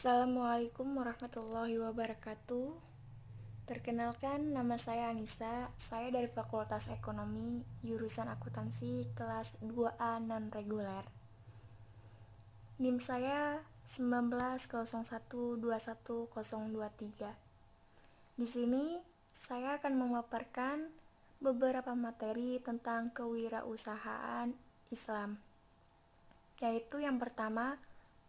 Assalamualaikum warahmatullahi wabarakatuh. Perkenalkan, nama saya Anissa. Saya dari Fakultas Ekonomi, jurusan akuntansi kelas 2A non-reguler. NIM saya 19012123. Di sini saya akan memaparkan beberapa materi tentang kewirausahaan Islam, yaitu yang pertama,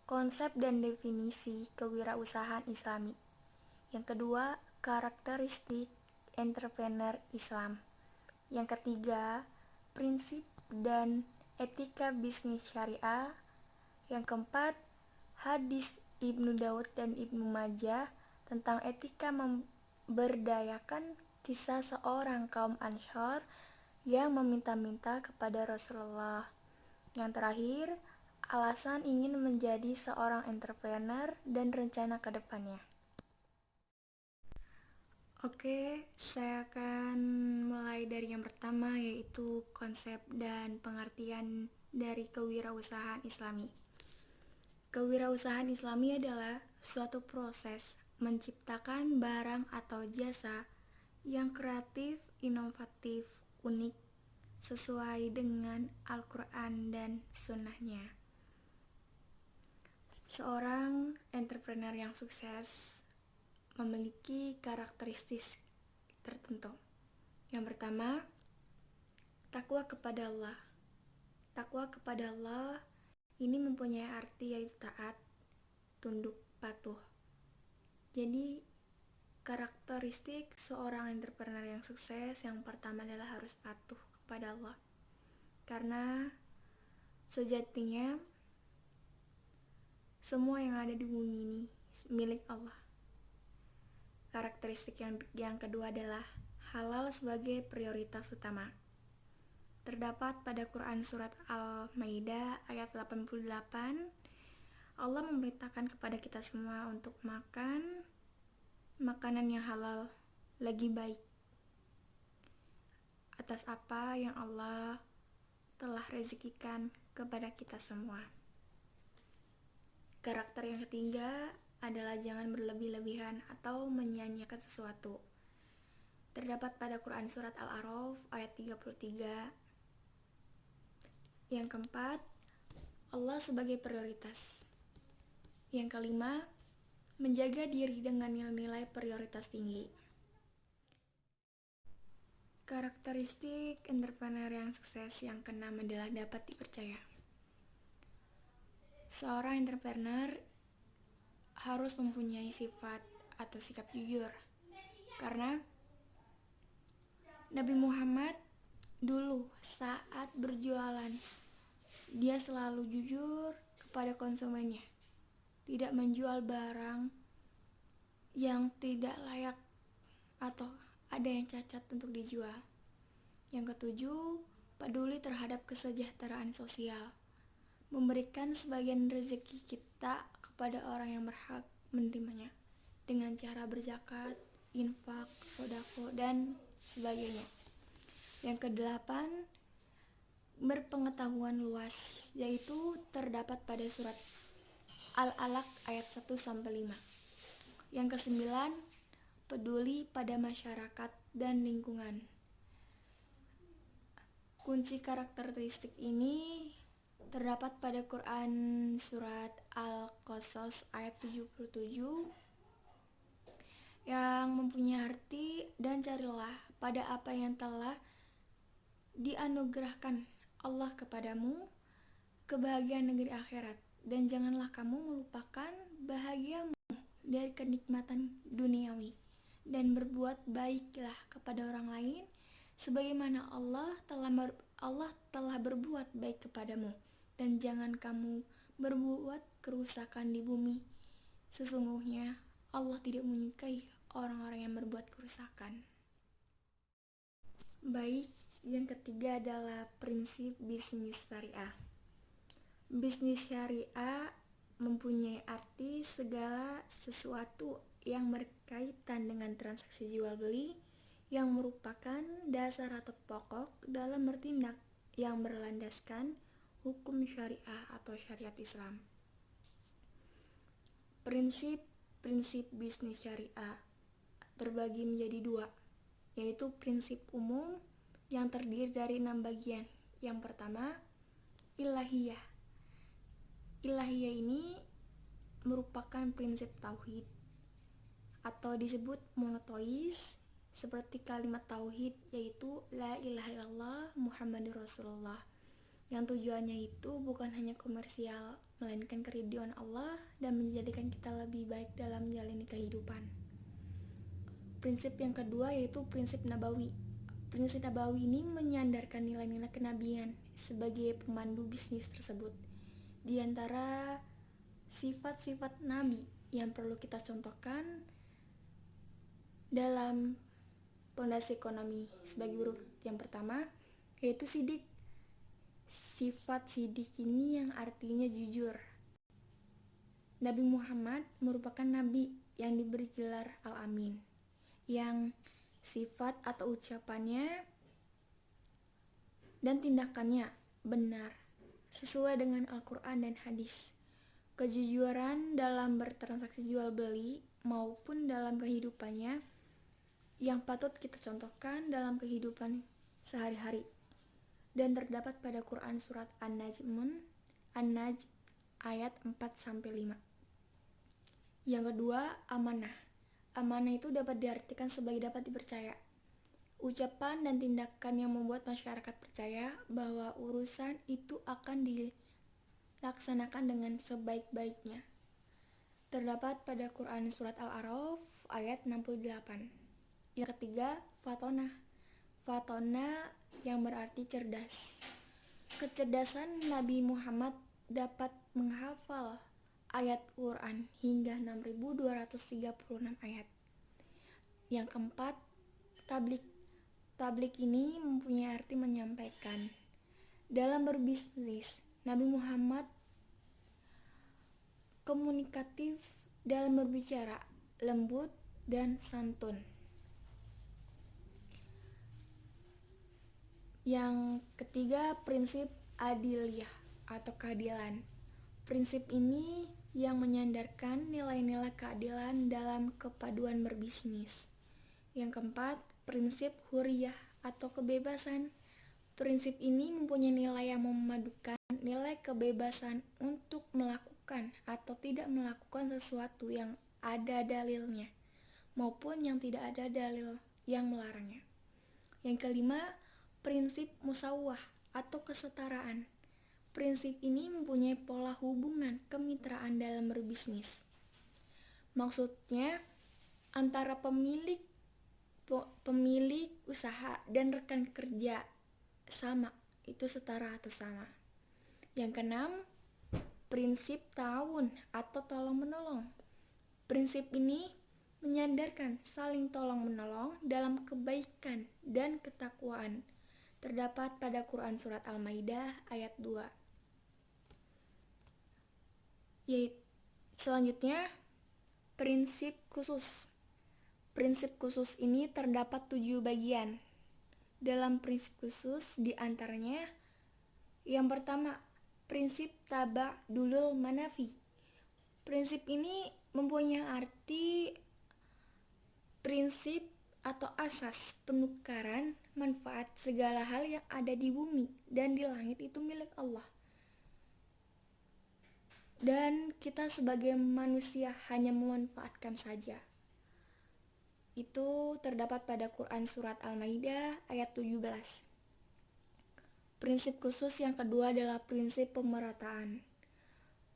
konsep dan definisi kewirausahaan Islami. Yang kedua, karakteristik entrepreneur Islam. Yang ketiga, prinsip dan etika bisnis syariah. Yang keempat, hadis Ibnu Daud dan Ibnu Majah tentang etika memberdayakan, kisah seorang kaum Ansyar yang meminta-minta kepada Rasulullah. Yang terakhir, alasan ingin menjadi seorang entrepreneur dan rencana ke depannya. Oke, saya akan mulai dari yang pertama, yaitu konsep dan pengertian dari kewirausahaan Islami. Kewirausahaan Islami adalah suatu proses menciptakan barang atau jasa yang kreatif, inovatif, unik, sesuai dengan Al-Quran dan Sunnahnya. Seorang entrepreneur yang sukses memiliki karakteristik tertentu. Yang pertama, takwa kepada Allah. Takwa kepada Allah ini mempunyai arti yaitu taat, tunduk, patuh. Jadi, karakteristik seorang entrepreneur yang sukses yang pertama adalah harus patuh kepada Allah. Karena sejatinya semua yang ada di bumi ini milik Allah. Karakteristik yang kedua adalah halal sebagai prioritas utama. Terdapat pada Quran surat Al-Maidah ayat 88, Allah memerintahkan kepada kita semua untuk makan makanan yang halal lagi baik atas apa yang Allah telah rezekikan kepada kita semua. Karakter yang ketiga adalah jangan berlebih-lebihan atau menyia-nyiakan sesuatu. Terdapat pada Quran surat Al-A'raf ayat 33. Yang keempat, Allah sebagai prioritas. Yang kelima, menjaga diri dengan nilai prioritas tinggi. Karakteristik entrepreneur yang sukses yang keenam adalah dapat dipercaya. Seorang entrepreneur harus mempunyai sifat atau sikap jujur, karena Nabi Muhammad dulu saat berjualan, dia selalu jujur kepada konsumennya, tidak menjual barang yang tidak layak atau ada yang cacat untuk dijual. Yang ketujuh, peduli terhadap kesejahteraan sosial, memberikan sebagian rezeki kita kepada orang yang berhak menerimanya dengan cara berzakat, infak, sodako, dan sebagainya. Yang kedelapan, berpengetahuan luas, yaitu terdapat pada surat Al-Alaq ayat 1-5. Yang kesembilan, peduli pada masyarakat dan lingkungan. Kunci karakteristik ini terdapat pada Quran surat Al-Qasas ayat 77 yang mempunyai arti, dan carilah pada apa yang telah dianugerahkan Allah kepadamu kebahagiaan negeri akhirat, dan janganlah kamu melupakan bahagiamu dari kenikmatan duniawi, dan berbuat baiklah kepada orang lain sebagaimana Allah telah berbuat baik kepadamu, dan jangan kamu berbuat kerusakan di bumi. Sesungguhnya Allah tidak menyukai orang-orang yang berbuat kerusakan. Baik, yang ketiga adalah prinsip bisnis syariah. Bisnis syariah mempunyai arti segala sesuatu yang berkaitan dengan transaksi jual beli yang merupakan dasar atau pokok dalam bertindak yang berlandaskan hukum syariah atau syariat Islam. Prinsip bisnis syariah terbagi menjadi dua, yaitu prinsip umum yang terdiri dari 6 bagian. Yang pertama, ilahiyah. Ilahiyah ini merupakan prinsip tauhid atau disebut monoteis, seperti kalimat tauhid, yaitu la ilaha illallah Muhammadur Rasulullah, yang tujuannya itu bukan hanya komersial, melainkan keridhaan Allah dan menjadikan kita lebih baik dalam menjalani kehidupan. Prinsip yang kedua yaitu prinsip nabawi. Prinsip nabawi ini menyandarkan nilai-nilai kenabian sebagai pemandu bisnis tersebut. Di antara sifat-sifat nabi yang perlu kita contohkan dalam fondasi ekonomi sebagai berikut. Yang pertama yaitu sidik. Sifat sidik ini yang artinya jujur. Nabi Muhammad merupakan nabi yang diberi gelar Al-Amin, yang sifat atau ucapannya dan tindakannya benar sesuai dengan Al-Quran dan hadis. Kejujuran dalam bertransaksi jual beli maupun dalam kehidupannya yang patut kita contohkan dalam kehidupan sehari-hari, dan terdapat pada Quran surat An-Najm ayat 4-5. Yang kedua, amanah. Amanah itu dapat diartikan sebagai dapat dipercaya. Ucapan dan tindakan yang membuat masyarakat percaya bahwa urusan itu akan dilaksanakan dengan sebaik-baiknya. Terdapat pada Quran surat Al-A'raf ayat 68. Yang ketiga, fatonah. Fatonah yang berarti cerdas. Kecerdasan Nabi Muhammad dapat menghafal ayat Quran hingga 6.236 ayat. Yang keempat, tablik. Tablik ini mempunyai arti menyampaikan. Dalam berbisnis, Nabi Muhammad komunikatif dalam berbicara, lembut dan santun. Yang ketiga, prinsip adiliyah atau keadilan. Prinsip ini yang menyandarkan nilai-nilai keadilan dalam kepaduan berbisnis. Yang keempat, prinsip huriyah atau kebebasan. Prinsip ini mempunyai nilai yang memadukan nilai kebebasan untuk melakukan atau tidak melakukan sesuatu yang ada dalilnya maupun yang tidak ada dalil yang melarangnya. Yang kelima, prinsip musawwah atau kesetaraan. Prinsip ini mempunyai pola hubungan kemitraan dalam berbisnis. Maksudnya antara pemilik usaha dan rekan kerja sama, itu setara atau sama. Yang keenam, prinsip ta'awun atau tolong-menolong. Prinsip ini menyandarkan saling tolong-menolong dalam kebaikan dan ketakwaan. Terdapat pada Quran surat Al-Maidah ayat 2. Selanjutnya, prinsip khusus. Prinsip khusus ini terdapat 7 bagian. Dalam prinsip khusus diantaranya, yang pertama, prinsip taba'dulul manafi. Prinsip ini mempunyai arti prinsip atau asas penukaran manfaat. Segala hal yang ada di bumi dan di langit itu milik Allah, dan kita sebagai manusia hanya memanfaatkan saja. Itu terdapat pada Quran surat Al-Maidah ayat 17. Prinsip khusus yang kedua adalah prinsip pemerataan.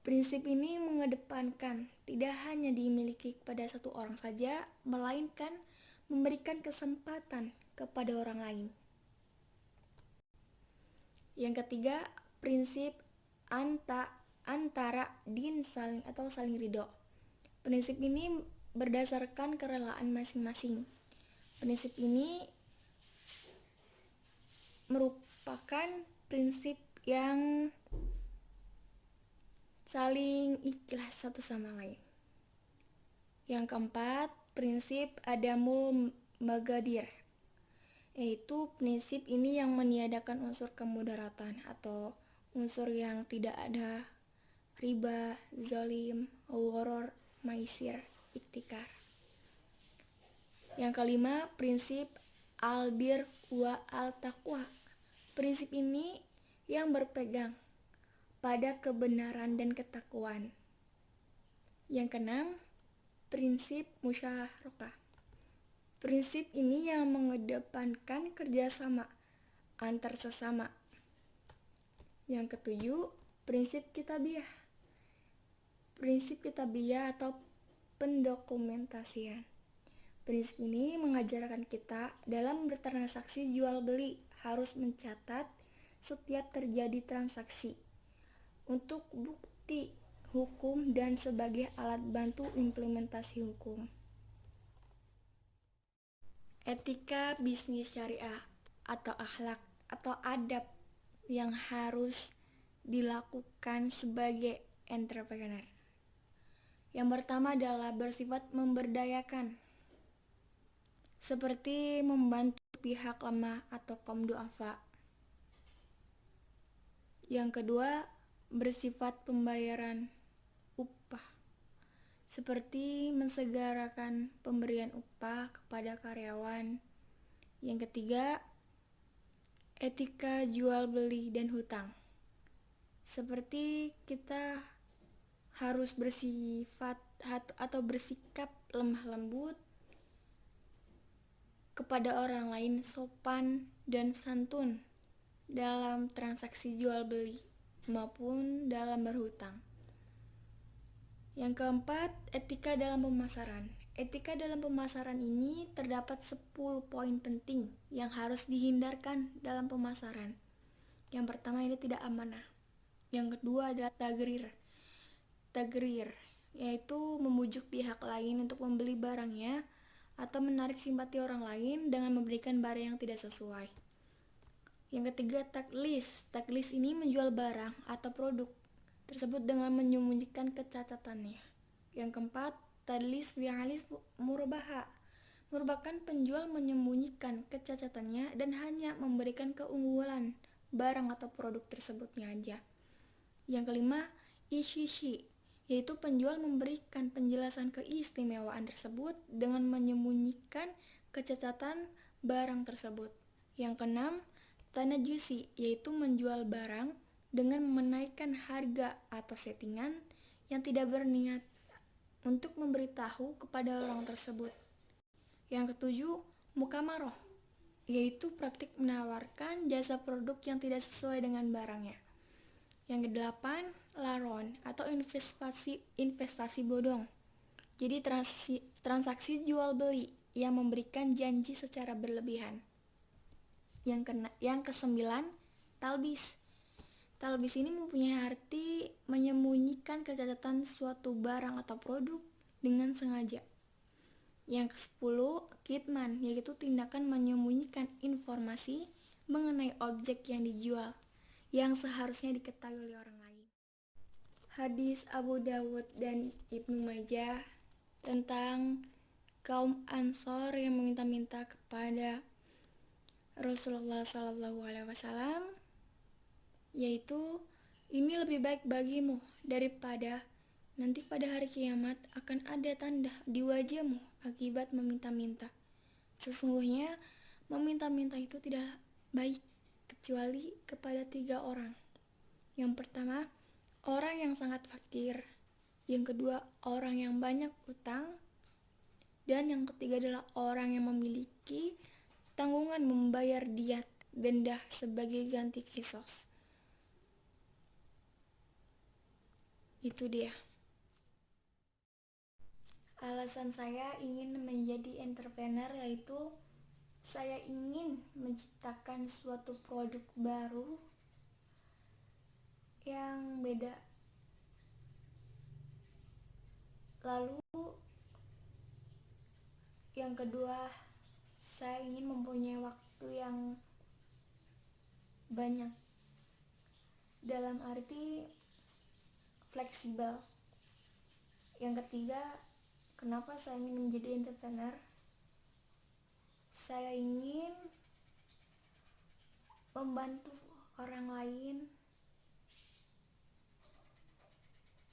Prinsip ini mengedepankan tidak hanya dimiliki kepada satu orang saja, melainkan memberikan kesempatan kepada orang lain. Yang ketiga, prinsip antara din saling ridho. Prinsip ini berdasarkan kerelaan masing-masing. Prinsip ini merupakan prinsip yang saling ikhlas satu sama lain. Yang keempat, prinsip adamul magadir, yaitu prinsip ini yang meniadakan unsur kemudaratan atau unsur yang tidak ada riba, zalim, gharar maisir, iktikar. Yang kelima, prinsip al-bir wa al-taqwa. Prinsip ini yang berpegang pada kebenaran dan ketakwaan. Yang keenam, prinsip musyarakah. Prinsip ini yang mengedepankan kerjasama antar sesama. Yang ketujuh, prinsip kitabiah. Prinsip kitabiah atau pendokumentasian. Prinsip ini mengajarkan kita dalam bertransaksi jual beli harus mencatat setiap terjadi transaksi untuk bukti hukum dan sebagai alat bantu implementasi hukum. Etika bisnis syariah atau akhlak atau adab yang harus dilakukan sebagai entrepreneur. Yang pertama adalah bersifat memberdayakan, seperti membantu pihak lemah atau kaum duafa. Yang kedua, bersifat pembayaran upah, seperti mensegerakan pemberian upah kepada karyawan. Yang ketiga, etika jual beli dan hutang, seperti kita harus bersifat atau bersikap lemah lembut kepada orang lain, sopan dan santun dalam transaksi jual beli maupun dalam berhutang. Yang keempat, etika dalam pemasaran. Etika dalam pemasaran ini terdapat 10 poin penting yang harus dihindarkan dalam pemasaran. Yang pertama, ini tidak amanah. Yang kedua adalah tagrir, yaitu memujuk pihak lain untuk membeli barangnya atau menarik simpati orang lain dengan memberikan barang yang tidak sesuai. Yang ketiga, taklis ini menjual barang atau produk tersebut dengan menyembunyikan kecacatannya. Yang keempat, tadlis bi'alis murabaha, merupakan penjual menyembunyikan kecacatannya dan hanya memberikan keunggulan barang atau produk tersebutnya aja. Yang kelima, ishishi, yaitu penjual memberikan penjelasan keistimewaan tersebut dengan menyembunyikan kecacatan barang tersebut. Yang keenam, tanajusi, yaitu menjual barang dengan menaikkan harga atau settingan yang tidak berniat untuk memberitahu kepada orang tersebut. Yang ketujuh, mukamaroh, yaitu praktik menawarkan jasa produk yang tidak sesuai dengan barangnya. Yang kedelapan, laron atau investasi bodong. Jadi transaksi jual beli yang memberikan janji secara berlebihan. Yang kesembilan, talbis. Talbis ini mempunyai arti menyembunyikan kecacatan suatu barang atau produk dengan sengaja. Yang kesepuluh, kitman, yaitu tindakan menyembunyikan informasi mengenai objek yang dijual yang seharusnya diketahui oleh orang lain. Hadis Abu Dawud dan Ibnu Majah tentang kaum Ansor yang meminta-minta kepada Rasulullah SAW, yaitu, ini lebih baik bagimu daripada nanti pada hari kiamat akan ada tanda di wajahmu akibat meminta-minta. Sesungguhnya meminta-minta itu tidak baik kecuali kepada 3 orang. Yang pertama, orang yang sangat fakir. Yang kedua, orang yang banyak utang. Dan yang ketiga adalah orang yang memiliki tanggungan membayar diat denda sebagai ganti kisos. Itu dia. Alasan saya ingin menjadi entrepreneur yaitu saya ingin menciptakan suatu produk baru yang beda. Lalu yang kedua, saya ingin mempunyai waktu yang banyak, dalam arti fleksibel. Yang ketiga, kenapa saya ingin menjadi entrepreneur? Saya ingin membantu orang lain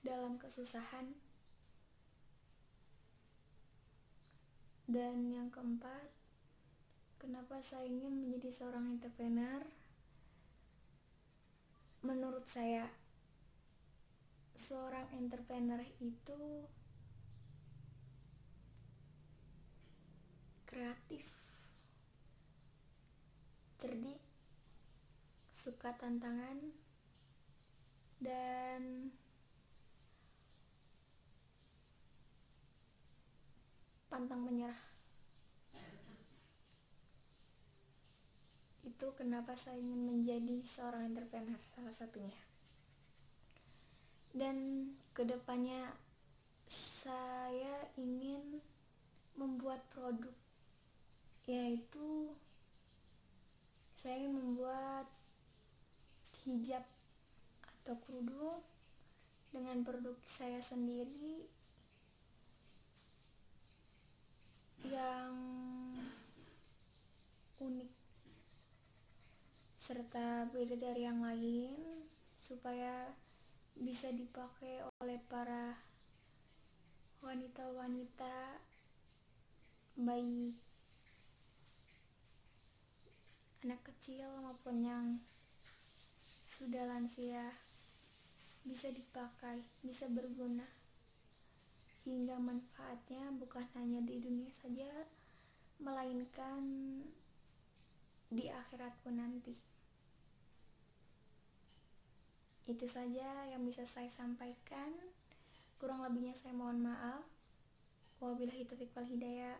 dalam kesusahan Dan yang keempat, kenapa saya ingin menjadi seorang entrepreneur? Menurut saya, seorang entrepreneur itu kreatif, cerdik, suka tantangan, dan pantang menyerah. Itu kenapa saya ingin menjadi seorang entrepreneur, salah satunya. Dan kedepannya saya ingin membuat produk, yaitu saya ingin membuat hijab atau kerudung dengan produk saya sendiri yang unik serta beda dari yang lain, supaya bisa dipakai oleh para wanita-wanita, baik anak kecil maupun yang sudah lansia, bisa dipakai, bisa berguna, hingga manfaatnya bukan hanya di dunia saja, melainkan di akhirat pun nanti. Itu saja yang bisa saya sampaikan. Kurang lebihnya saya mohon maaf. Wabillahi taufiq wal hidayah.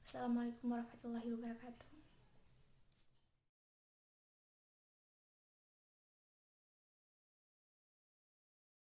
Assalamualaikum warahmatullahi wabarakatuh.